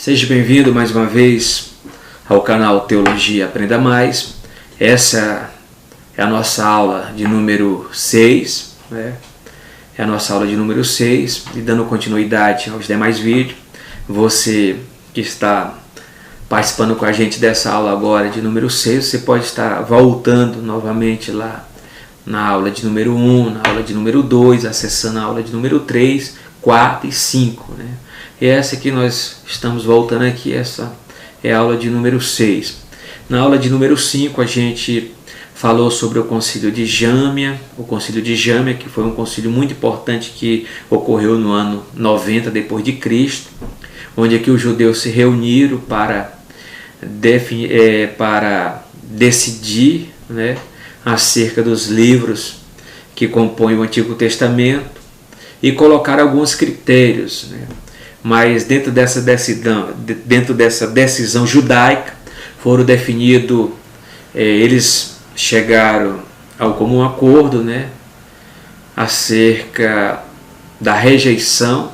Seja bem-vindo mais uma vez ao canal Teologia Aprenda Mais. Essa é a nossa aula de número 6, É a nossa aula de número 6, e dando continuidade aos demais vídeos. Você que está participando com a gente dessa aula agora de número 6, você pode estar voltando novamente lá na aula de número 1, na aula de número 2, acessando a aula de número 3, 4 e 5, E essa que nós estamos voltando aqui, essa é a aula de número 6. Na aula de número 5 a gente falou sobre o concílio de Jâmia, que foi um concílio muito importante que ocorreu no ano 90 depois de Cristo, onde aqui os judeus se reuniram para decidir acerca dos livros que compõem o Antigo Testamento e colocar alguns critérios, Mas dentro dessa decisão judaica foram definidos, eles chegaram ao comum acordo, acerca da rejeição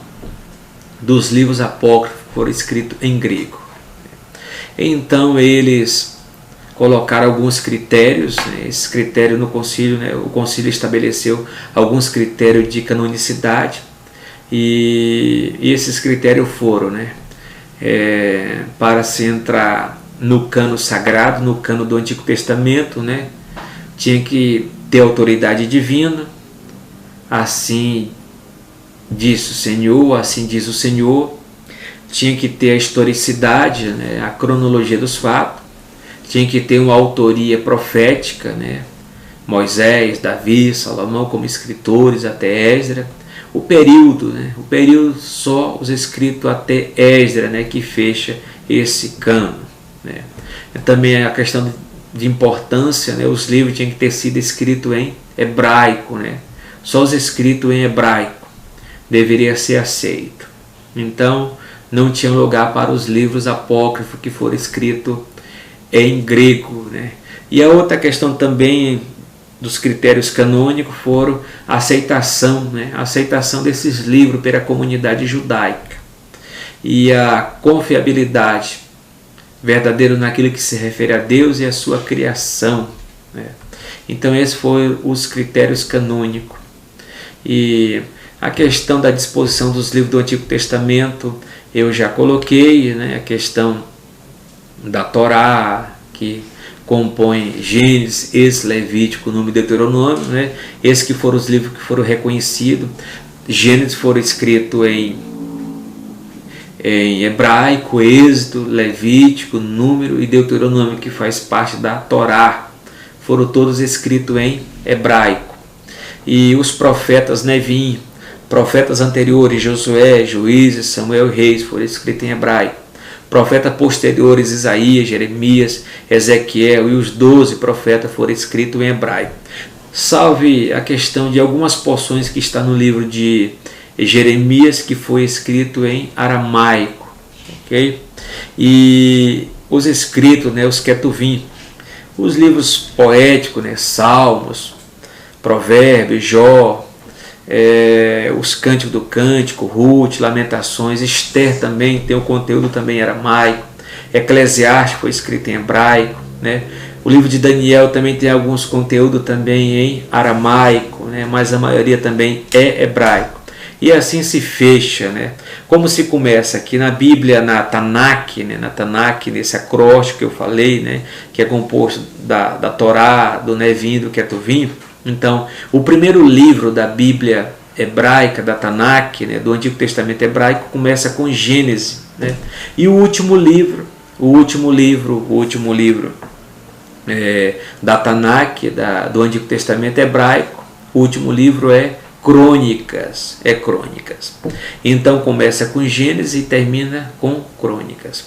dos livros apócrifos que foram escritos em grego. Então eles colocaram alguns critérios, esses critérios no concílio, o concílio estabeleceu alguns critérios de canonicidade, e esses critérios foram, para se entrar no cano sagrado, no cano do Antigo Testamento, tinha que ter autoridade divina, assim disse o Senhor, assim diz o Senhor, tinha que ter a historicidade, a cronologia dos fatos, tinha que ter uma autoria profética, Moisés, Davi, Salomão como escritores até Esdras. O período só os escritos até Esdras, que fecha esse cano. Também a questão de importância, os livros tinham que ter sido escritos em hebraico, Só os escritos em hebraico deveria ser aceito. Então não tinha lugar para os livros apócrifos que foram escritos em grego, E a outra questão também dos critérios canônicos foram a aceitação, a aceitação desses livros pela comunidade judaica e a confiabilidade verdadeira naquilo que se refere a Deus e a sua criação. Então esses foram os critérios canônicos. E a questão da disposição dos livros do Antigo Testamento eu já coloquei, a questão da Torá, que compõe Gênesis, Êxodo, Levítico, Número e Deuteronômio, Esses que foram os livros que foram reconhecidos. Gênesis foram escritos em hebraico, Êxodo, Levítico, Número e Deuteronômio, que faz parte da Torá, foram todos escritos em hebraico. E os profetas Nevim, profetas anteriores, Josué, Juízes, Samuel e Reis, foram escritos em hebraico. Profetas posteriores, Isaías, Jeremias, Ezequiel e os 12 profetas foram escritos em hebraico. Salve a questão de algumas porções que está no livro de Jeremias, que foi escrito em aramaico. Okay? E os escritos, os Ketuvim, os livros poéticos, Salmos, Provérbios, Jó, os Cânticos do Cântico, Ruth, Lamentações, Esther também tem o conteúdo também em aramaico, Eclesiastes foi escrito em hebraico, O livro de Daniel também tem alguns conteúdos também em aramaico, Mas a maioria também é hebraico. E assim se fecha, Como se começa aqui na Bíblia, na Tanakh, nesse acróstico que eu falei, que é composto da Torá, do Nevim, do Ketuvim. Então, o primeiro livro da Bíblia hebraica, da Tanakh, do Antigo Testamento hebraico, começa com Gênesis, E o último livro da Tanakh, do Antigo Testamento hebraico, o último livro é Crônicas, Então começa com Gênesis e termina com Crônicas.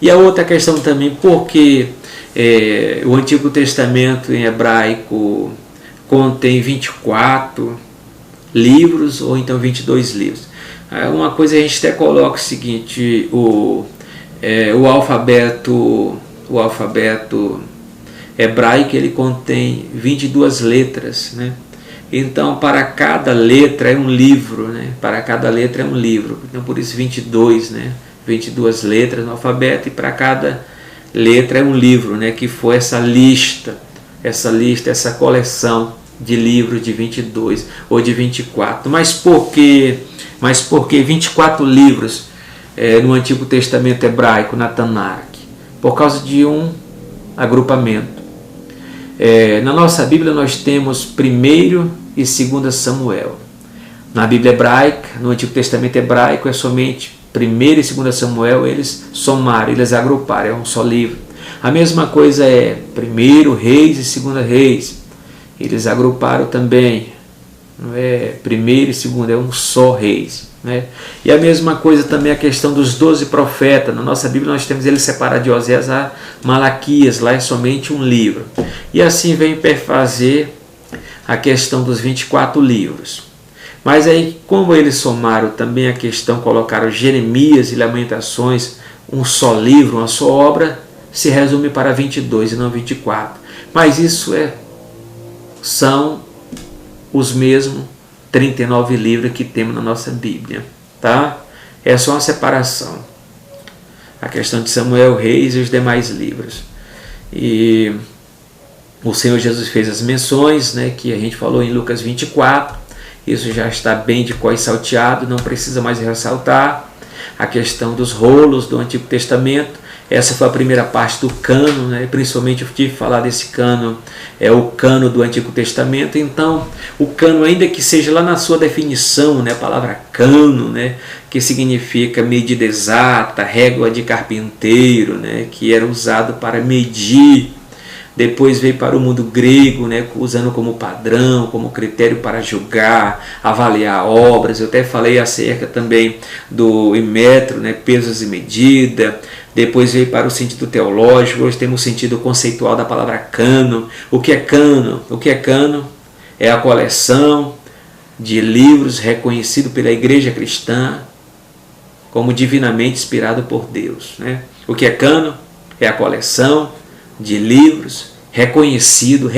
E a outra questão também, porque o Antigo Testamento em hebraico contém 24 livros ou então 22 livros. Uma coisa a gente até coloca o seguinte, o alfabeto hebraico ele contém 22 letras, Então, para cada letra é um livro, Para cada letra é um livro. Então, por isso 22, 22 letras no alfabeto, e para cada letra é um livro, né, que foi essa coleção de livros de 22 ou de 24. Mas por que 24 livros no Antigo Testamento hebraico, na Tanakh? Por causa de um agrupamento. Na nossa Bíblia nós temos 1º e 2º Samuel. Na Bíblia hebraica, no Antigo Testamento hebraico, é somente 1º e 2º Samuel, eles somaram, eles agruparam, é um só livro. A mesma coisa é 1º Reis e 2º Reis, eles agruparam também, não é 1º e 2º, é um só Reis, né? E a mesma coisa também a questão dos 12 profetas. Na nossa Bíblia nós temos eles separados de Oséias a Malaquias, lá é somente um livro. E assim vem perfazer a questão dos 24 livros. Mas aí, como eles somaram também a questão, colocaram Jeremias e Lamentações, um só livro, uma só obra, se resume para 22 e não 24. Mas isso são os mesmos 39 livros que temos na nossa Bíblia, tá? É só uma separação. A questão de Samuel, Reis e os demais livros. E o Senhor Jesus fez as menções, né, que a gente falou em Lucas 24. Isso já está bem de cor e salteado, não precisa mais ressaltar. A questão dos rolos do Antigo Testamento, essa foi a primeira parte do cano, né? Principalmente eu tive que falar desse cano, é o cano do Antigo Testamento. Então, o cano, ainda que seja lá na sua definição, né, a palavra cano, né, que significa medida exata, régua de carpinteiro, né, que era usado para medir. Depois veio para o mundo grego, né, usando como padrão, como critério para julgar, avaliar obras. Eu até falei acerca também do metro, né, pesos e medida. Depois veio para o sentido teológico. Hoje temos o sentido conceitual da palavra cano. O que é cano? O que é cano? É a coleção de livros reconhecido pela Igreja Cristã como divinamente inspirado por Deus, né? O que é cano? É a coleção de livros reconhecido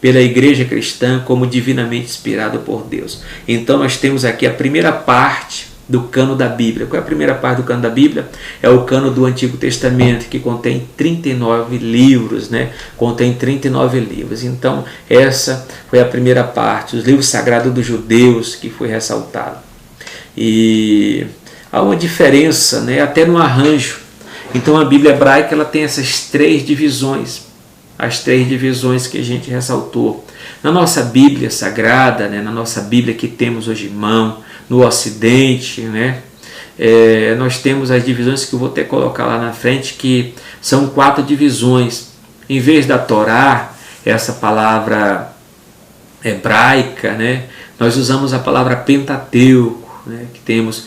pela Igreja Cristã como divinamente inspirado por Deus. Então nós temos aqui a primeira parte do cano da Bíblia. Qual é a primeira parte do cano da Bíblia? É o cano do Antigo Testamento, que contém 39 livros, né? Contém 39 livros. Então essa foi a primeira parte, os livros sagrados dos judeus, que foi ressaltado. E há uma diferença, né, até no arranjo. Então a Bíblia hebraica ela tem essas 3 divisões, as 3 divisões que a gente ressaltou. Na nossa Bíblia sagrada, né, na nossa Bíblia que temos hoje em mão, no Ocidente, né, nós temos as divisões que eu vou até colocar lá na frente, que são 4 divisões. Em vez da Torá, essa palavra hebraica, né, nós usamos a palavra Pentateuco. Né, que temos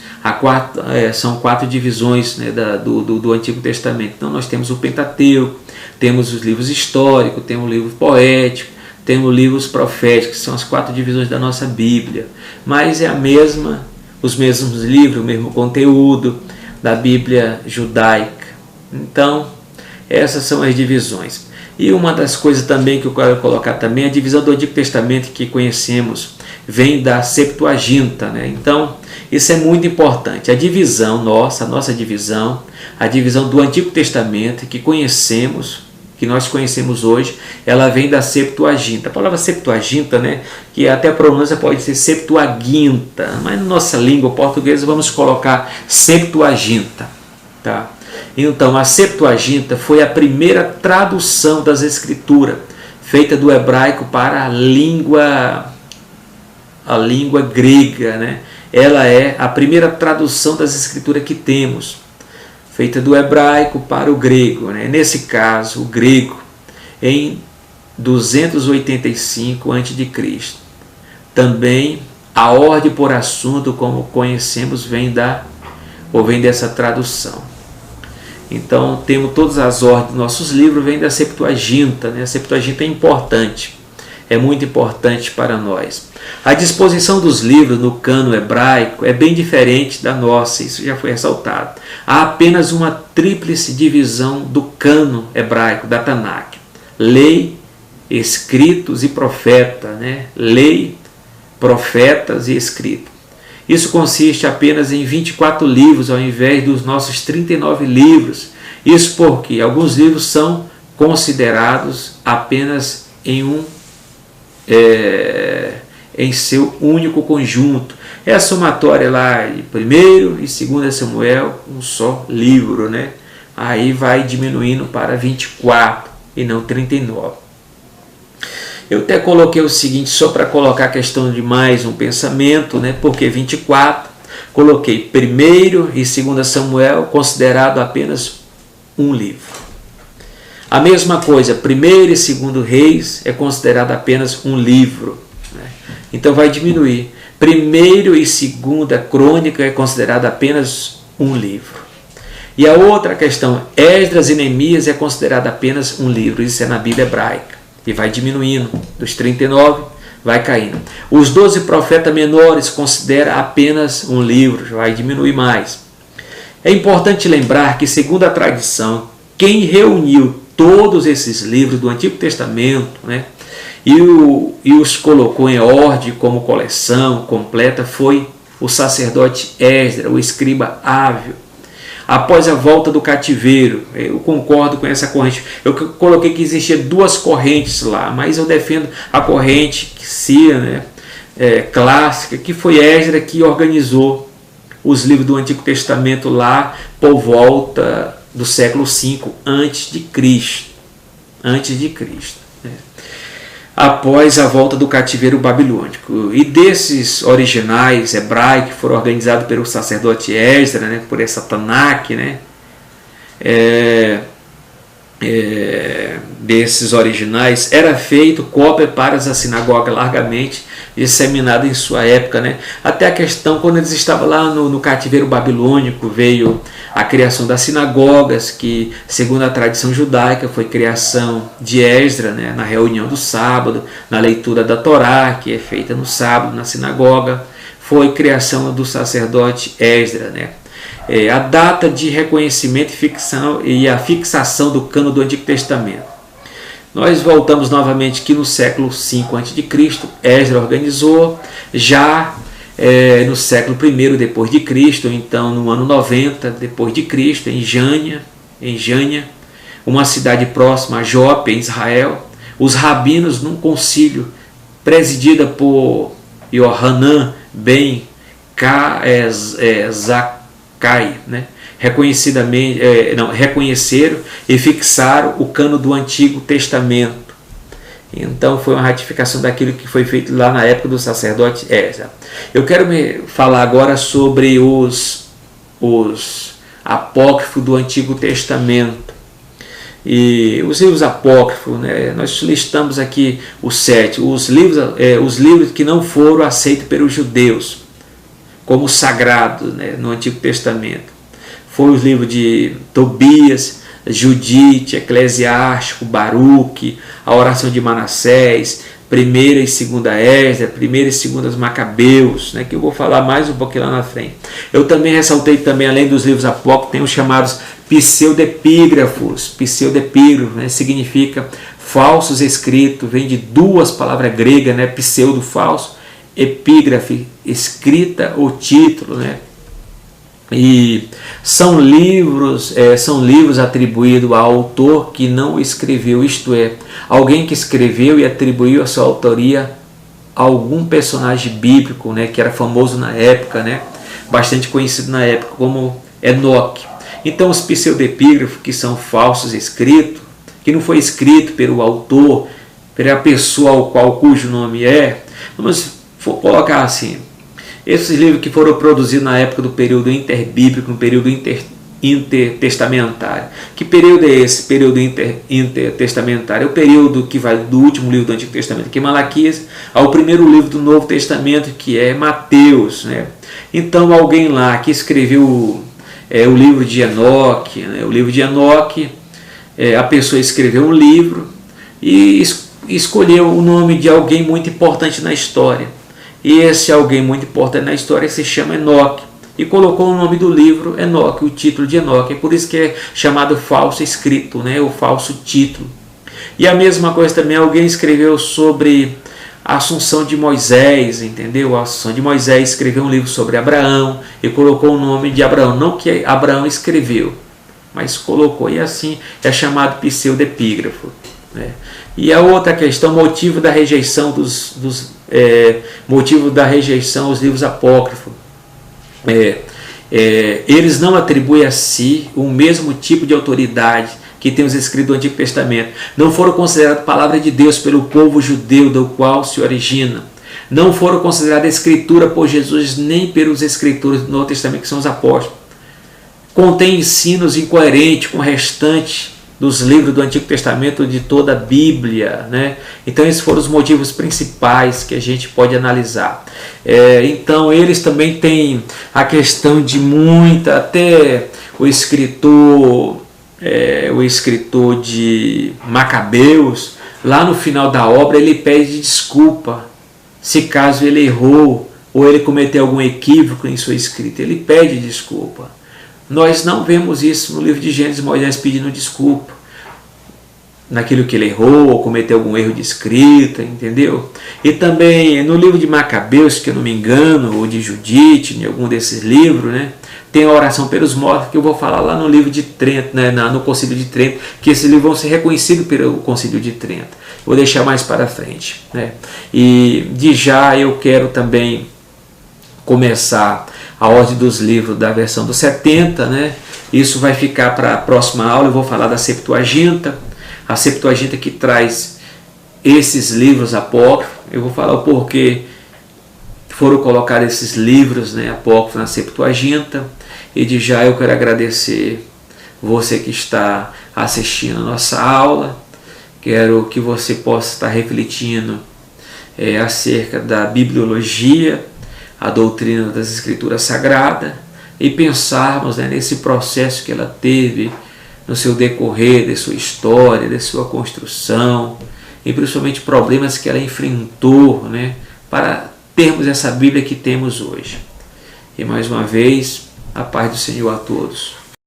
são 4 divisões, né, do Antigo Testamento. Então nós temos o Pentateuco, temos os livros históricos, temos o livro poético, temos livros proféticos, que são as 4 divisões da nossa Bíblia. Mas é os mesmos livros, o mesmo conteúdo da Bíblia judaica. Então essas são as divisões. E uma das coisas também que eu quero colocar também, a divisão do Antigo Testamento que conhecemos vem da Septuaginta, né? Então isso é muito importante. A divisão nossa, a divisão do Antigo Testamento que nós conhecemos hoje, ela vem da Septuaginta. A palavra Septuaginta, né, que até a pronúncia pode ser Septuaginta, mas na nossa língua portuguesa vamos colocar Septuaginta, tá? Então a Septuaginta foi a primeira tradução das Escrituras, feita do hebraico para a língua grega, né? Ela é a primeira tradução das Escrituras que temos, feita do hebraico para o grego, né? Nesse caso, o grego, em 285 a.C. Também a ordem por assunto, como conhecemos, vem dessa tradução. Então, temos todas as ordens dos nossos livros, vem da Septuaginta, né? A Septuaginta é importante. É muito importante para nós. A disposição dos livros no cano hebraico é bem diferente da nossa, isso já foi ressaltado. Há apenas uma tríplice divisão do cano hebraico, da Tanakh: lei, escritos e profeta, né? Lei, profetas e escritos. Isso consiste apenas em 24 livros ao invés dos nossos 39 livros. Isso porque alguns livros são considerados apenas em seu único conjunto. É a somatória lá de 1º e 2º Samuel, um só livro, né? Aí vai diminuindo para 24 e não 39. Eu até coloquei o seguinte, só para colocar a questão de mais um pensamento, né? Porque 24, coloquei 1º e 2º Samuel considerado apenas um livro. A mesma coisa, 1º e 2º Reis é considerado apenas um livro, né? Então vai diminuir. 1º e 2ª Crônica é considerado apenas um livro. E a outra questão, Esdras e Neemias é considerado apenas um livro. Isso é na Bíblia hebraica. E vai diminuindo. Dos 39, vai caindo. Os 12 profetas menores considera apenas um livro. Vai diminuir mais. É importante lembrar que, segundo a tradição, quem reuniu todos esses livros do Antigo Testamento, né, e os colocou em ordem como coleção completa foi o sacerdote Esdras, o escriba hábil. Após a volta do cativeiro, eu concordo com essa corrente. Eu coloquei que existia duas correntes lá, mas eu defendo a corrente clássica, que foi Esdras que organizou os livros do Antigo Testamento lá por volta do século V a.C. Após a volta do cativeiro babilônico. E desses originais hebraicos que foram organizados pelo sacerdote Esdras, né, por essa Tanakh, né, desses originais, era feito cópia para as sinagogas largamente disseminada em sua época, né? Até a questão, quando eles estavam lá no cativeiro babilônico, veio a criação das sinagogas, que, segundo a tradição judaica, foi criação de Esdras, né? Na reunião do sábado, na leitura da Torá, que é feita no sábado na sinagoga, foi criação do sacerdote Esdras, né? A data de reconhecimento e a fixação do cânon do Antigo Testamento. Nós voltamos novamente que no século V a.C., Esdras organizou, já no século I depois de Cristo, então no ano 90 depois de Cristo, em Jânia, uma cidade próxima a Jope, em Israel, os rabinos num concílio presidido por Yohanan ben Zakkai, né? Reconheceram e fixaram o cânon do Antigo Testamento. Então foi uma ratificação daquilo que foi feito lá na época do sacerdote Esdras. Eu quero falar agora sobre os apócrifos do Antigo Testamento. E os livros apócrifos, né, nós listamos aqui os 7, os livros que não foram aceitos pelos judeus como sagrados, né, no Antigo Testamento. Foi os livros de Tobias, Judite, Eclesiástico, Baruque, a oração de Manassés, 1ª e 2ª Esdras, 1ª e 2ª Macabeus, né, que eu vou falar mais um pouquinho lá na frente. Eu também ressaltei também, além dos livros apócrifos, tem os chamados pseudepígrafos. Pseudepígrafo, né, significa falsos escritos, vem de duas palavras gregas, né, pseudo, falso, epígrafe, escrita ou título, né? E são livros atribuídos ao autor que não escreveu, isto é, alguém que escreveu e atribuiu a sua autoria a algum personagem bíblico, né, que era famoso na época, né, bastante conhecido na época, como Enoque. Então os pseudepígrafos, que são falsos escritos, que não foi escrito pelo autor, pela pessoa cujo nome vamos colocar assim, esses livros que foram produzidos na época do período interbíblico, no período intertestamentário. Que período é esse? Período intertestamentário. É o período que vai do último livro do Antigo Testamento, que é Malaquias, ao primeiro livro do Novo Testamento, que é Mateus, né? Então alguém lá que escreveu o livro de Enoque, né? O livro de Enoque, a pessoa escreveu um livro e escolheu o nome de alguém muito importante na história. E esse alguém muito importante na história se chama Enoque. E colocou o nome do livro Enoque, o título de Enoque. É por isso que é chamado falso escrito, né? O falso título. E a mesma coisa também, alguém escreveu sobre a assunção de Moisés, entendeu? A assunção de Moisés, escreveu um livro sobre Abraão e colocou o nome de Abraão, não que Abraão escreveu, mas colocou, e assim é chamado pseudepígrafo, né? E a outra questão, motivo da rejeição motivo da rejeição aos livros apócrifos. Eles não atribuem a si o mesmo tipo de autoridade que tem os escritos do Antigo Testamento. Não foram considerados palavra de Deus pelo povo judeu do qual se origina. Não foram consideradas escritura por Jesus nem pelos escritores do Novo Testamento, que são os apóstolos. Contém ensinos incoerentes com o restante dos livros do Antigo Testamento, de toda a Bíblia, né? Então esses foram os motivos principais que a gente pode analisar. Então eles também têm a questão de muita, até o escritor de Macabeus, lá no final da obra, ele pede desculpa se caso ele errou ou ele cometeu algum equívoco em sua escrita, ele pede desculpa. Nós não vemos isso no livro de Gênesis, Moisés pedindo desculpa naquilo que ele errou ou cometeu algum erro de escrita, entendeu? E também no livro de Macabeus, que eu não me engano, ou de Judite, em algum desses livros, né, tem a oração pelos mortos, que eu vou falar lá no livro de Trento, né, no Concílio de Trento, que esses livros vão ser reconhecidos pelo Concílio de Trento. Vou deixar mais para frente, né? E de já eu quero também começar a ordem dos livros da versão dos 70, né? Isso vai ficar para a próxima aula. Eu vou falar da Septuaginta, a Septuaginta que traz esses livros apócrifos. Eu vou falar o porquê foram colocados esses livros, né, apócrifos na Septuaginta. E de já eu quero agradecer você que está assistindo a nossa aula. Quero que você possa estar refletindo acerca da bibliologia, a doutrina das Escrituras Sagradas, e pensarmos, né, nesse processo que ela teve no seu decorrer, de sua história, de sua construção, e principalmente problemas que ela enfrentou, né, para termos essa Bíblia que temos hoje. E mais uma vez, a paz do Senhor a todos.